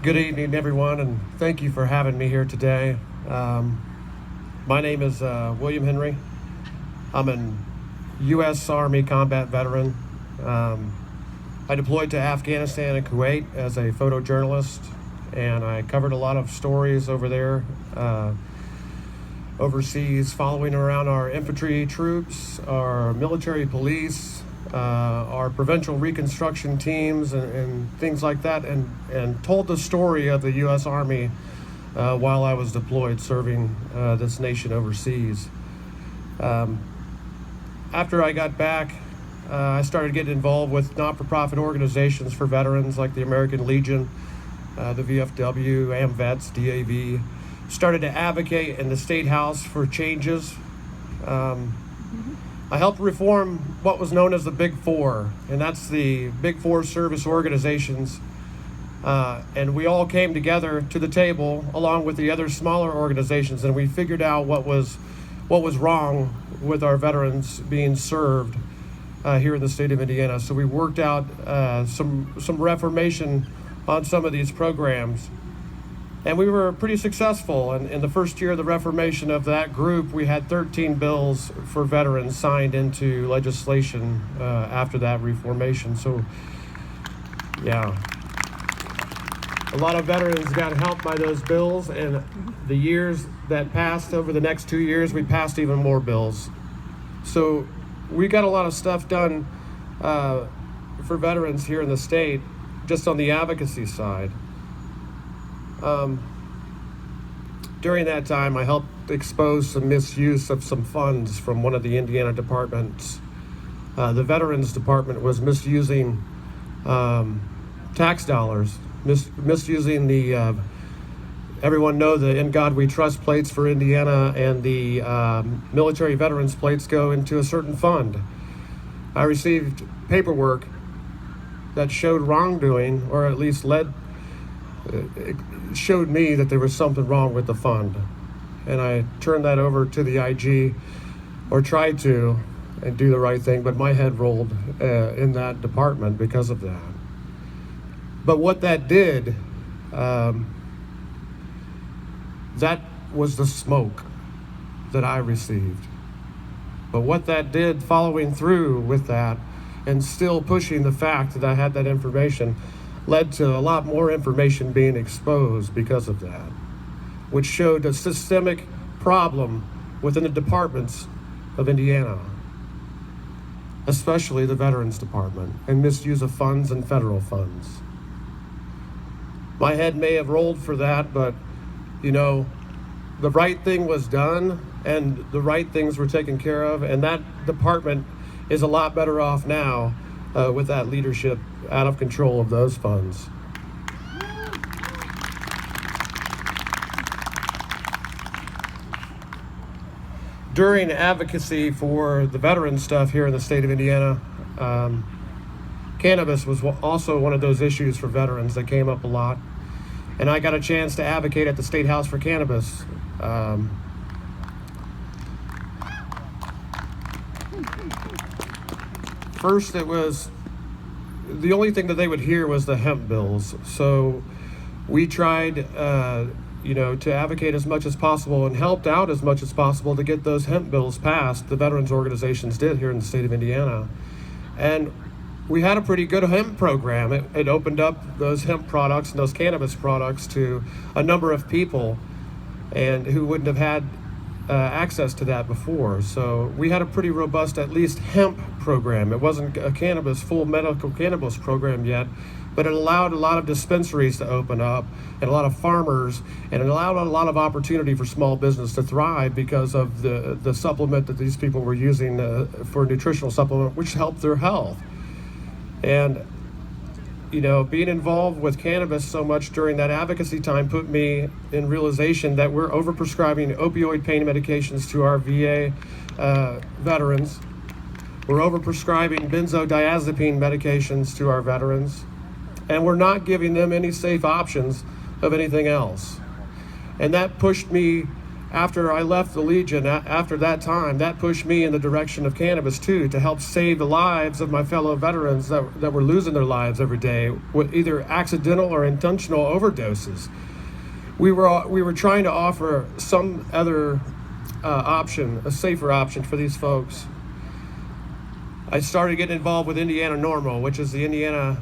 Good evening, everyone, and thank you for having me here today. My name is William Henry. I'm an U.S. Army combat veteran. I deployed to Afghanistan and Kuwait as a photojournalist, and I covered a lot of stories over there, overseas, following around our infantry troops, our military police, our provincial reconstruction teams, and things like that, and told the story of the U.S. Army while I was deployed serving this nation overseas. After I got back, I started getting involved with not-for-profit organizations for veterans like the American Legion, the VFW, AMVETS, DAV. Started to advocate in the State House for changes. I helped reform what was known as the Big Four, and that's the Big Four service organizations. And we all came together to the table along with the other smaller organizations, and we figured out what was wrong with our veterans being served here in the state of Indiana. So we worked out some reformation on some of these programs. And we were pretty successful. And in the first year of the reformation of that group, we had 13 bills for veterans signed into legislation after that reformation. So, yeah. A lot of veterans got helped by those bills, and the years that passed, over the next 2 years, we passed even more bills. So we got a lot of stuff done for veterans here in the state, just on the advocacy side. During that time, I helped expose some misuse of some funds from one of the Indiana departments. The Veterans Department was misusing tax dollars, misusing the, everyone know the In God We Trust plates for Indiana and the military veterans plates go into a certain fund. I received paperwork that showed wrongdoing, or at least it showed me that there was something wrong with the fund. And I turned that over to the IG, or tried to, and do the right thing, but my head rolled in that department because of that. But what that did, that was the smoke that I received. But what that did, following through with that, and still pushing the fact that I had that information, led to a lot more information being exposed because of that, which showed a systemic problem within the departments of Indiana, especially the Veterans Department, and misuse of funds and federal funds. My head may have rolled for that, but the right thing was done and the right things were taken care of, and that department is a lot better off now with that leadership out of control of those funds. During advocacy for the veteran stuff here in the state of Indiana, cannabis was also one of those issues for veterans that came up a lot. And I got a chance to advocate at the State House for cannabis. First, it was the only thing that they would hear was the hemp bills. So we tried, to advocate as much as possible and helped out as much as possible to get those hemp bills passed. The veterans organizations did here in the state of Indiana. And we had a pretty good hemp program. It opened up those hemp products and those cannabis products to a number of people and who wouldn't have had access to that before. So we had a pretty robust, at least, hemp program. It wasn't a full medical cannabis program yet, but it allowed a lot of dispensaries to open up and a lot of farmers, and it allowed a lot of opportunity for small business to thrive because of the supplement that these people were using for a nutritional supplement, which helped their health. And being involved with cannabis so much during that advocacy time put me in realization that we're overprescribing opioid pain medications to our VA veterans. We're overprescribing benzodiazepine medications to our veterans, and we're not giving them any safe options of anything else. And that pushed me after I left the Legion, after that time, that pushed me in the direction of cannabis too, to help save the lives of my fellow veterans that were losing their lives every day with either accidental or intentional overdoses. We were trying to offer some other option, a safer option for these folks. I started getting involved with Indiana NORML, which is the Indiana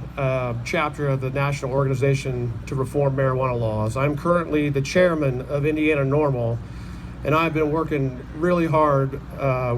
chapter of the National Organization to Reform Marijuana Laws. I'm currently the chairman of Indiana NORML, and I've been working really hard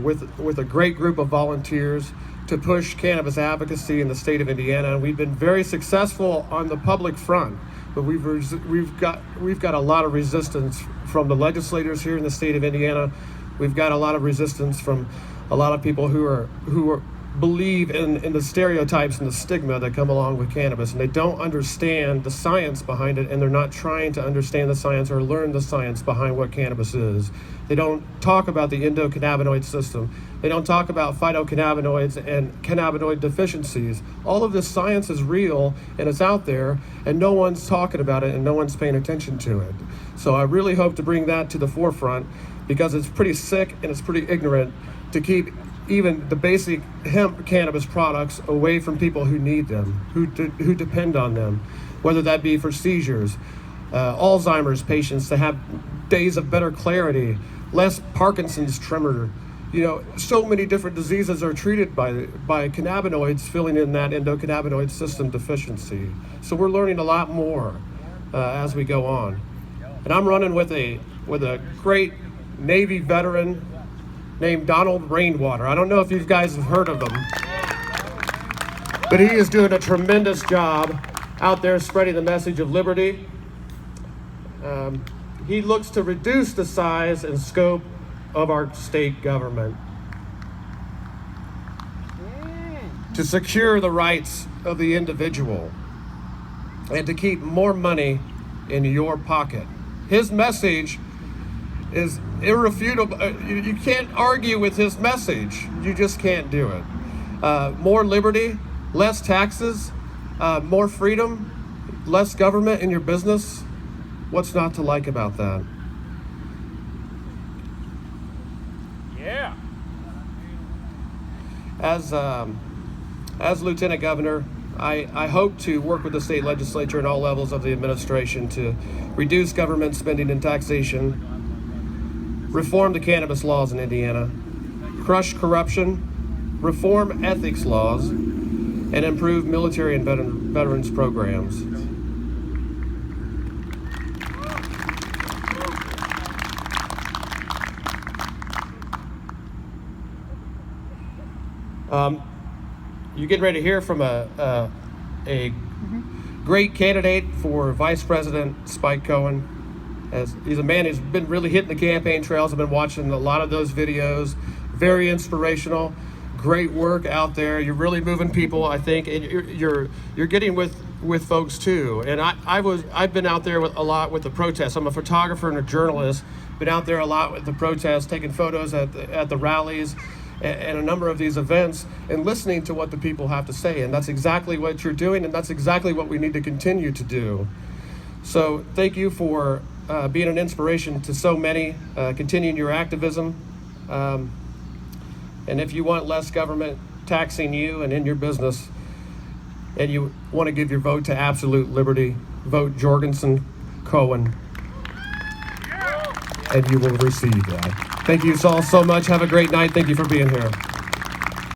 with a great group of volunteers to push cannabis advocacy in the state of Indiana. And we've been very successful on the public front, but we've got a lot of resistance from the legislators here in the state of Indiana. We've got a lot of resistance from a lot of people who believe in the stereotypes and the stigma that come along with cannabis, and they don't understand the science behind it, and they're not trying to understand the science or learn the science behind what cannabis is. They don't talk about the endocannabinoid system. They don't talk about phytocannabinoids and cannabinoid deficiencies. All of this science is real and it's out there, and no one's talking about it and no one's paying attention to it. So I really hope to bring that to the forefront, because it's pretty sick and it's pretty ignorant to keep even the basic hemp cannabis products away from people who need them, who depend on them, whether that be for seizures, Alzheimer's patients to have days of better clarity, less Parkinson's tremor. You know, so many different diseases are treated by cannabinoids filling in that endocannabinoid system deficiency. So we're learning a lot more as we go on. And I'm running with a great Navy veteran named Donald Rainwater. I don't know if you guys have heard of him, but he is doing a tremendous job out there spreading the message of liberty. He looks to reduce the size and scope of our state government to secure the rights of the individual and to keep more money in your pocket. His message is irrefutable. You can't argue with his message. You just can't do it. More liberty, less taxes, more freedom, less government in your business. What's not to like about that? Yeah. As Lieutenant Governor, I hope to work with the state legislature and all levels of the administration to reduce government spending and taxation, reform the cannabis laws in Indiana, crush corruption, reform ethics laws, and improve military and veterans programs. You're getting ready to hear from a great candidate for Vice President, Spike Cohen. As he's a man who's been really hitting the campaign trails. I've been watching a lot of those videos. Very inspirational, great work out there. You're really moving people, I think, and you're getting with folks too. And I've been out there a lot with the protests. I'm a photographer and a journalist. Been out there a lot with the protests, taking photos at the rallies and a number of these events, and listening to what the people have to say. And that's exactly what you're doing, and that's exactly what we need to continue to do. So thank you for being an inspiration to so many, continuing your activism. And if you want less government taxing you and in your business, and you want to give your vote to absolute liberty, vote Jorgensen Cohen, and you will receive that. Thank you all so much. Have a great night. Thank you for being here.